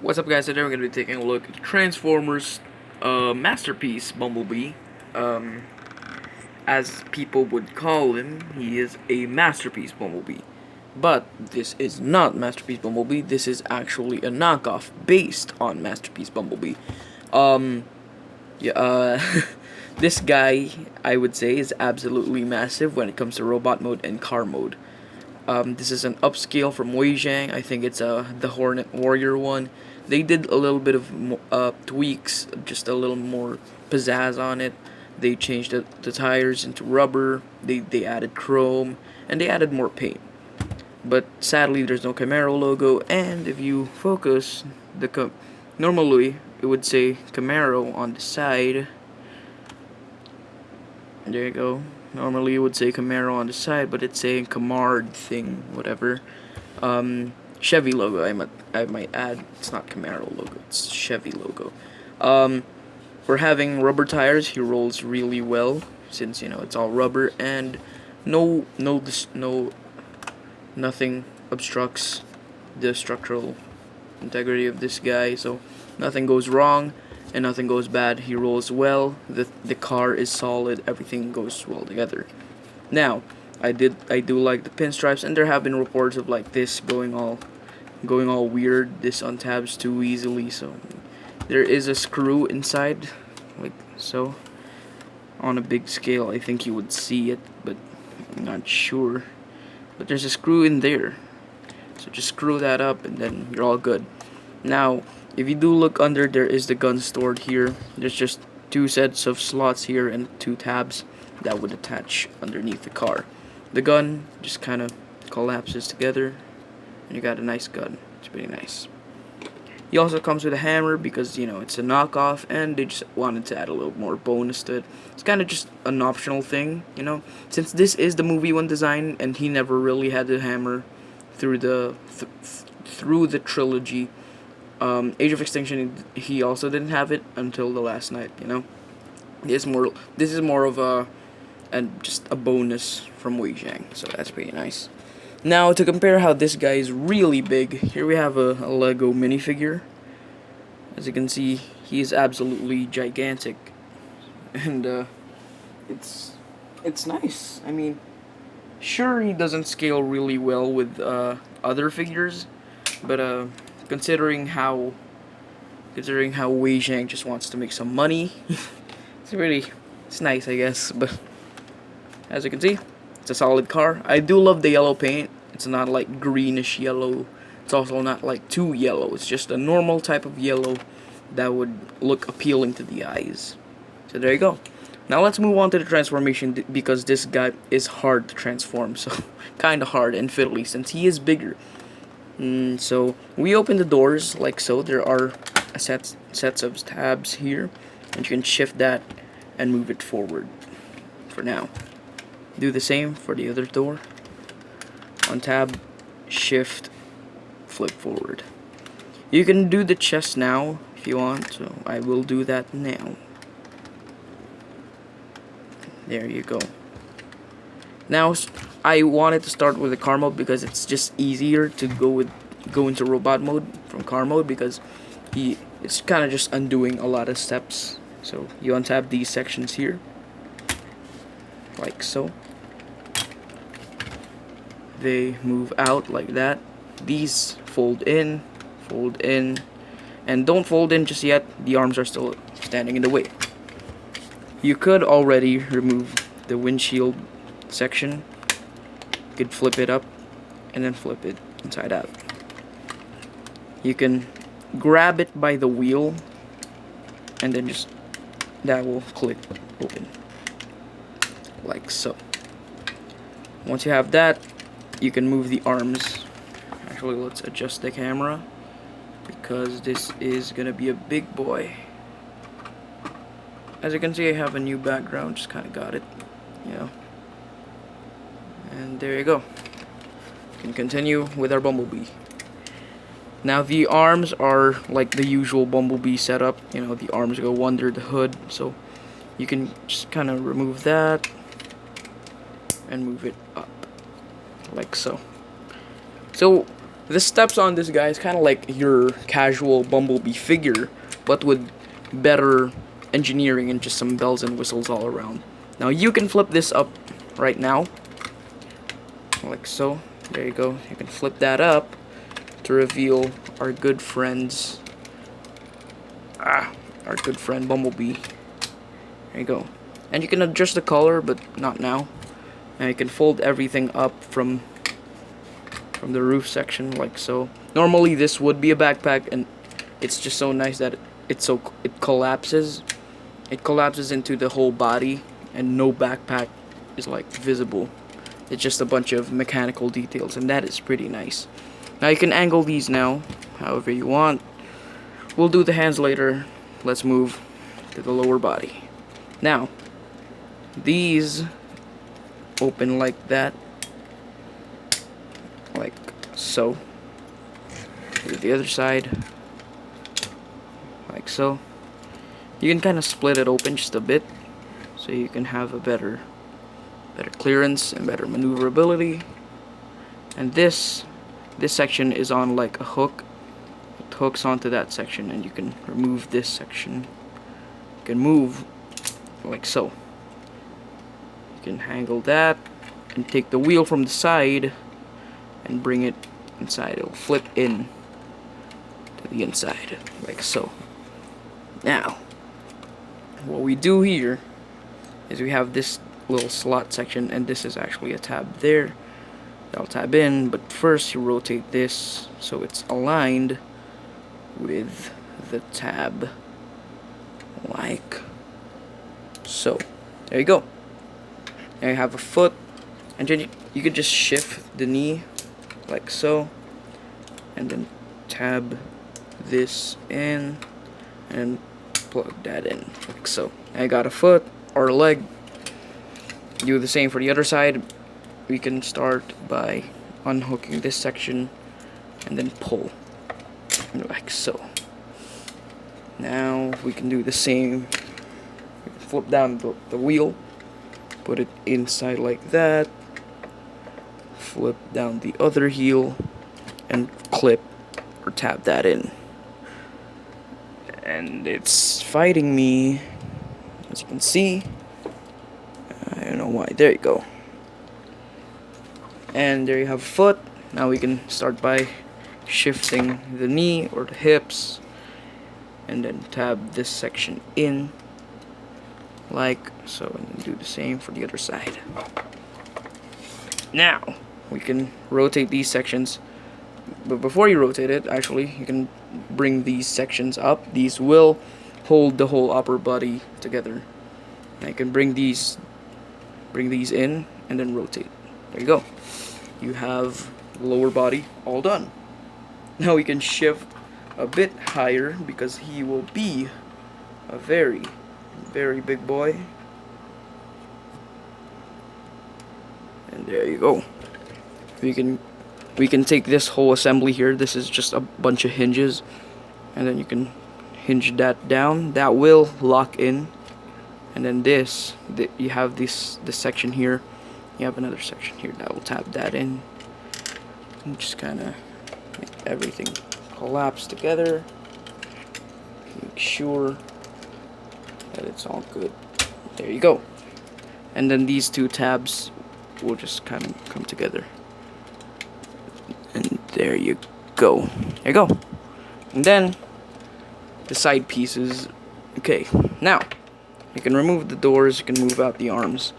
What's up, guys? Today we're going to be taking a look at Transformers masterpiece, Bumblebee. Um, as people would call him, he is a masterpiece Bumblebee. But this is not Masterpiece Bumblebee, this is actually a knockoff based on Masterpiece Bumblebee. Um, yeah, this guy, I would say, is absolutely massive when it comes to robot mode and car mode. This is an upscale from WeiJiang. I think it's the Hornet Warrior one. They did a little bit of tweaks, just a little more pizzazz on it. They changed the tires into rubber. They added chrome, and they added more paint. But sadly, there's no Camaro logo. And if you focus, normally it would say Camaro on the side. There you go. Normally it would say Camaro on the side, but it's saying Camard thing, whatever. Chevy logo, I might add. It's not Camaro logo, it's Chevy logo. For having rubber tires, he rolls really well, since, you know, it's all rubber, and nothing obstructs the structural integrity of this guy, so nothing goes wrong and nothing goes bad. He rolls well, the car is solid, everything goes well together. Now, I do like the pinstripes, and there have been reports of like this going all weird. This untabs too easily, so there is a screw inside, like so. On a big scale, I think you would see it, but I'm not sure. But there's a screw in there, so just screw that up, and then you're all good. Now, if you do look under, there is the gun stored here. There's just two sets of slots here and two tabs that would attach underneath the car. The gun just kind of collapses together, and you got a nice gun. It's pretty nice. He also comes with a hammer because, you know, it's a knockoff, and they just wanted to add a little more bonus to it. It's kind of just an optional thing, you know, since this is the movie one design, and he never really had the hammer through the trilogy. Age of Extinction, he also didn't have it until the last night, you know. This is more of just a bonus from WeiJiang, so that's pretty nice. Now, to compare how this guy is really big, here we have a Lego minifigure. As you can see, he is absolutely gigantic, and it's nice. I mean, sure, he doesn't scale really well with other figures, but considering how WeiJiang just wants to make some money, it's nice, I guess. But as you can see, it's a solid car. I do love the yellow paint. It's not like greenish yellow. It's also not like too yellow. It's just a normal type of yellow that would look appealing to the eyes. So there you go. Now let's move on to the transformation, because this guy is hard to transform. So kind of hard and fiddly since he is bigger. So we open the doors like so. There are sets of tabs here, and you can shift that and move it forward. For now, do the same for the other door. On tab, shift, flip forward. You can do the chest now if you want, so I will do that now. There you go. Now, I wanted to start with the car mode because it's just easier to go into robot mode from car mode, because it's kind of just undoing a lot of steps. So you untap these sections here, like so. They move out like that. These fold in, and don't fold in just yet. The arms are still standing in the way. You could already remove the windshield section. You could flip it up and then flip it inside out. You can grab it by the wheel, and then just that will click open like so. Once you have that, you can move the arms. Actually, let's adjust the camera, because this is gonna be a big boy. As you can see, I have a new background, just kind of got it, you know. And there you go. We can continue with our Bumblebee. Now the arms are like the usual Bumblebee setup, you know, the arms go under the hood, so you can just kind of remove that and move it up like so. So The steps on this guy is kind of like your casual Bumblebee figure, but with better engineering and just some bells and whistles all around. Now you can flip this up right now, like so. There you go. You can flip that up to reveal our good friends. Our good friend Bumblebee. There you go. And you can adjust the color, but not now. Now you can fold everything up from the roof section, like so. Normally this would be a backpack, and it's just so nice that it collapses. It collapses into the whole body, and no backpack is like visible. It's just a bunch of mechanical details, and that is pretty nice. Now you can angle these now, however you want. We'll do the hands later. Let's move to the lower body. Now, these open like that. Like so. Do the other side. Like so. You can kind of split it open just a bit, so you can have a better clearance and better maneuverability. And this section is on like a hook. It hooks onto that section, and you can remove this section. You can move like so. You can angle that and take the wheel from the side and bring it inside. It'll flip in to the inside like so. Now, what we do here is we have this little slot section, and this is actually a tab there. That'll tab in, but first you rotate this so it's aligned with the tab, like so. There you go. Now you have a foot, and then you could just shift the knee like so, and then tab this in and plug that in like so. I got a foot or a leg. Do the same for the other side. We can start by unhooking this section and then pull like so. Now we can do the same. Flip down the wheel, put it inside like that, flip down the other heel, and clip or tap that in. And it's fighting me, as you can see. I don't know why. There you go. And there you have a foot. Now we can start by shifting the knee or the hips, and then tab this section in like so, and then do the same for the other side. Now we can rotate these sections, but before you rotate it, actually, you can bring these sections up. These will hold the whole upper body together. And I can bring these in and then rotate. There you go. You have the lower body all done. Now we can shift a bit higher because he will be a very big boy. And there you go. We can take this whole assembly here. This is just a bunch of hinges, and then you can hinge that down. That will lock in, and then you have this section here. You have another section here that will tap that in, and just kind of make everything collapse together. Make sure that it's all good. There you go. And then these two tabs will just kind of come together. And there you go. There you go. And then the side pieces. Okay, now you can remove the doors. You can move out the arms.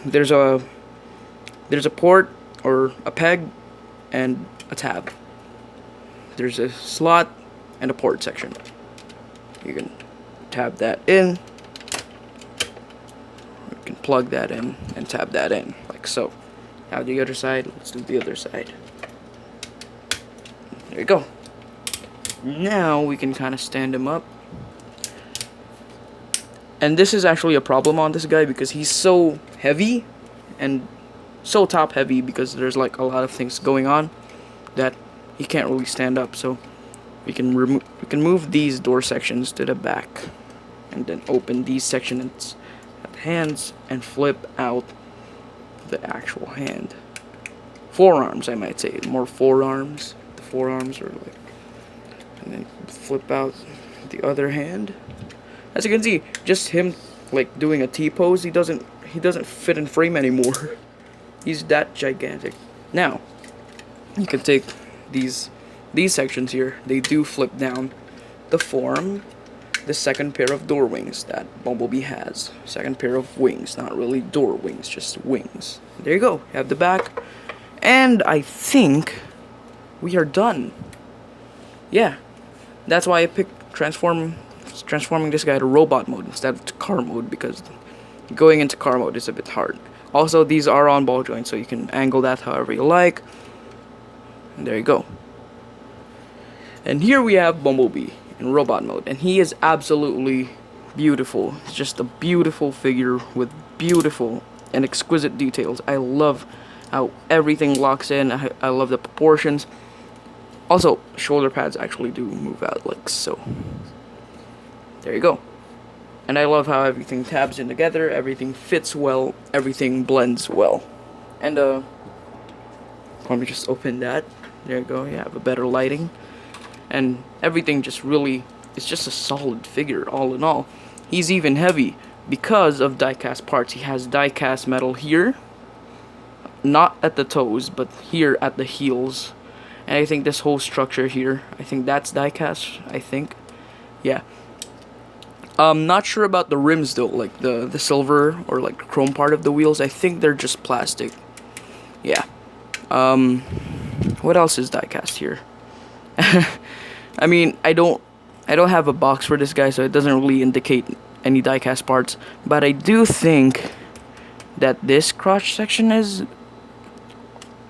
There's a port or a peg and a tab. There's a slot and a port section. You can tab that in. You can plug that in and tab that in like so. Now the other side. Let's do the other side. There you go. Now we can kind of stand him up. And this is actually a problem on this guy because he's so heavy and so top heavy because there's like a lot of things going on that he can't really stand up. So we can move these door sections to the back and then open these sections at the hands and flip out the actual hand. Forearms, I might say. More forearms. The forearms, or like, and then flip out the other hand. As you can see, just him like doing a T pose, he doesn't fit in frame anymore. He's that gigantic. Now, you can take these sections here. They do flip down to form the second pair of door wings that Bumblebee has. Second pair of wings, not really door wings, just wings. There you go. You have the back, and I think we are done. Yeah, that's why I picked transforming this guy to robot mode instead of to car mode, because going into car mode is a bit hard. Also, these are on ball joints, so you can angle that however you like. And there you go. And here we have Bumblebee in robot mode, and he is absolutely beautiful. It's just a beautiful figure with beautiful and exquisite details. I love how everything locks in. I love the proportions. Also, shoulder pads actually do move out like so. There you go. And I love how everything tabs in together, everything fits well, everything blends well. And let me just open that. There you go. You have a better lighting. And everything just really, it's just a solid figure all in all. He's even heavy because of die-cast parts. He has die-cast metal here, not at the toes, but here at the heels. And I think this whole structure here, I think that's die-cast, I think. Yeah. Not sure about the rims though, like the silver or like chrome part of the wheels. I think they're just plastic. Yeah. What else is die-cast here? I mean, I don't have a box for this guy, so it doesn't really indicate any die-cast parts. But I do think that this crotch section is,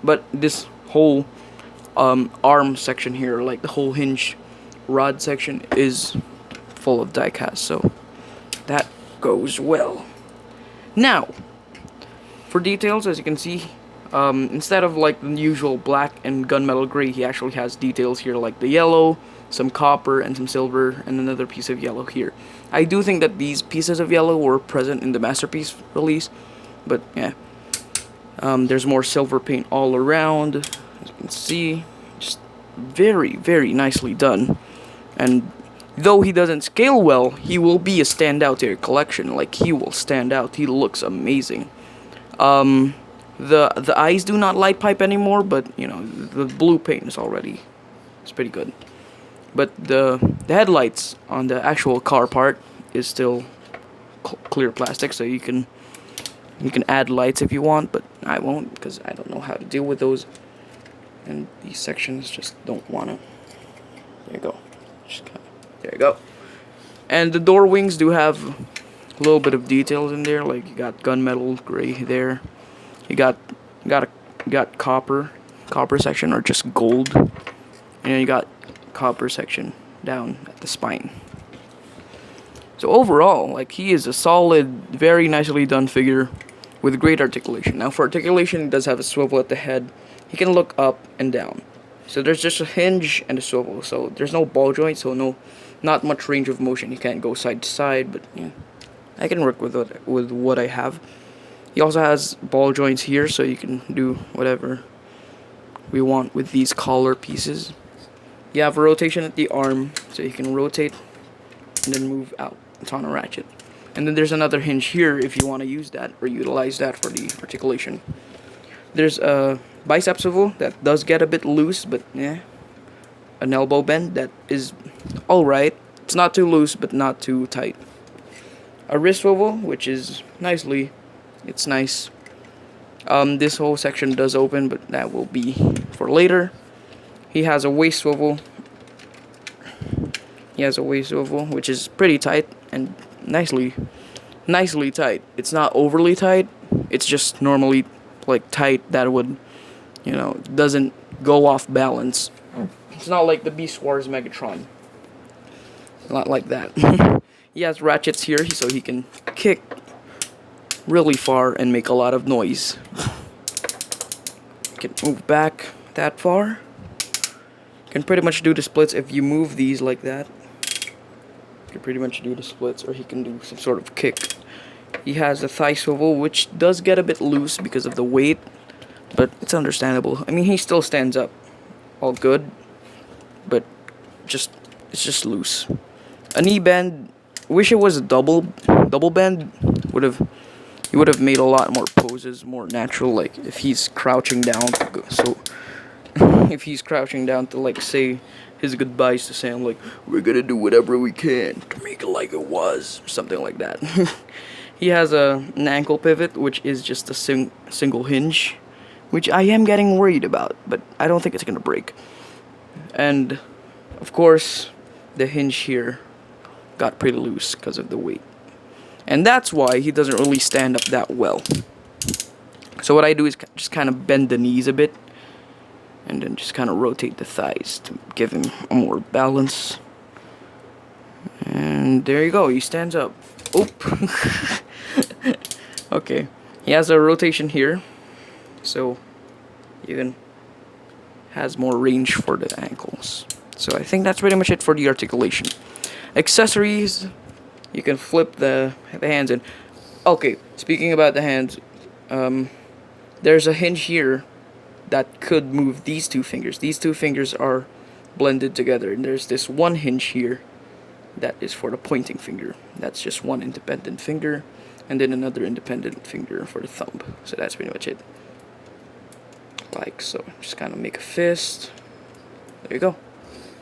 but this whole arm section here, like the whole hinge rod section, is full of die-cast, so that goes well. Now, for details, as you can see, instead of like the usual black and gunmetal gray, he actually has details here like the yellow, some copper, and some silver, and another piece of yellow here. I do think that these pieces of yellow were present in the Masterpiece release, but yeah. There's more silver paint all around, as you can see. Just very, very nicely done. And though he doesn't scale well, he will be a standout to your collection. Like, he will stand out. He looks amazing. The eyes do not light pipe anymore, but you know, the blue paint is already, it's pretty good. But the headlights on the actual car part is still clear plastic, so you can add lights if you want, but I won't because I don't know how to deal with those. And these sections just don't wanna. There you go. There you go. And the door wings do have a little bit of details in there, like you got gunmetal gray there. You got copper section, or just gold, and then you got copper section down at the spine. So overall, like, he is a solid, very nicely done figure with great articulation. Now for articulation, he does have a swivel at the head. He can look up and down. So there's just a hinge and a swivel. So there's no ball joint, so not much range of motion. He can't go side to side, but yeah, I can work with what I have. He also has ball joints here, so you can do whatever we want with these collar pieces. You have a rotation at the arm, so you can rotate and then move out. It's on a ratchet. And then there's another hinge here if you want to use that or utilize that for the articulation. There's a bicep swivel that does get a bit loose, but yeah, an elbow bend that is alright. It's not too loose, but not too tight. A wrist swivel, which is it's nice. This whole section does open, but that will be for later. He has a waist swivel. Which is pretty tight and nicely tight. It's not overly tight. It's just normally like tight that would, you know, doesn't go off balance. It's not like the Beast Wars Megatron. Not like that. He has ratchets here so he can kick really far and make a lot of noise. Can move back that far. Can pretty much do the splits if you move these like that. You can pretty much do the splits, or he can do some sort of kick. He has a thigh swivel, which does get a bit loose because of the weight, but it's understandable. I mean, he still stands up all good. but it's just loose. A knee bend, wish it was a double bend. He would have made a lot more poses more natural, like if he's crouching down to go, so if he's crouching down to like say his goodbyes to Sam, like, we're gonna do whatever we can to make it like it was, or something like that. He has an ankle pivot, which is just a single hinge, which I am getting worried about, but I don't think it's gonna break. And of course, the hinge here got pretty loose because of the weight, and that's why he doesn't really stand up that well. So what I do is just kind of bend the knees a bit, and then just kind of rotate the thighs to give him a more balance. And there you go, he stands up. Oop. Okay, he has a rotation here, so even has more range for the ankles. So I think that's pretty much it for the articulation. Accessories, you can flip the hands in. Okay, speaking about the hands, there's a hinge here that could move these two fingers. These two fingers are blended together, and there's this one hinge here that is for the pointing finger. That's just one independent finger, and then another independent finger for the thumb. So that's pretty much it. Like so, just kind of make a fist. There you go.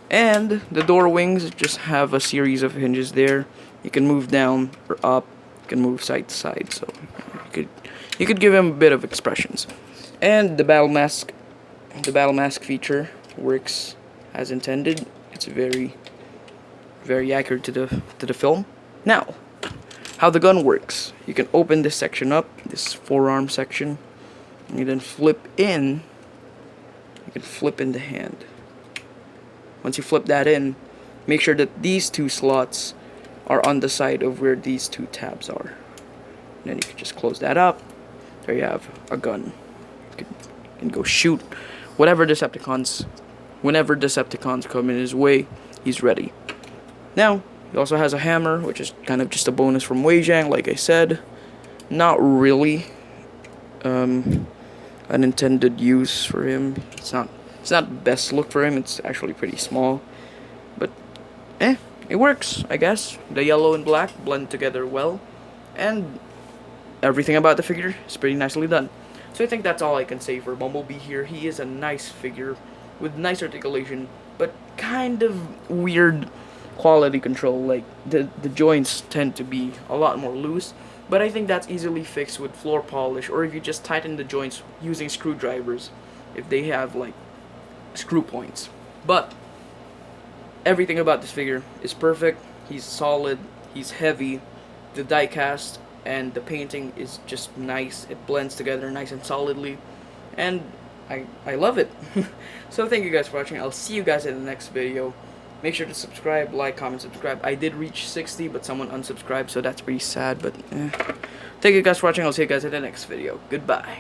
And the door wings just have a series of hinges there. You can move down or up. You can move side to side. So you could give him a bit of expressions. And the battle mask feature works as intended. It's very accurate to the film. Now, how the gun works: you can open this section up, this forearm section, and you then flip in. You can flip in the hand. Once you flip that in, make sure that these two slots are on the side of where these two tabs are. And then you can just close that up. There you have a gun. You can go shoot whatever Decepticons. Whenever Decepticons come in his way, he's ready. Now, he also has a hammer, which is kind of just a bonus from WeiJiang, like I said. Not really an intended use for him. It's not the best look for him. It's actually pretty small, but it works, I guess. The yellow and black blend together well, and everything about the figure is pretty nicely done. So I think that's all I can say for Bumblebee here. He is a nice figure with nice articulation, but kind of weird quality control. Like the joints tend to be a lot more loose, but I think that's easily fixed with floor polish, or if you just tighten the joints using screwdrivers, if they have like screw points. But everything about this figure is perfect. He's solid, he's heavy, the die cast and the painting is just nice. It blends together nice and solidly, and I love it. So thank you guys for watching. I'll see you guys in the next video. Make sure to subscribe, like, comment, subscribe. I did reach 60, but someone unsubscribed, so that's pretty sad, but thank you guys for watching. I'll see you guys in the next video. Goodbye.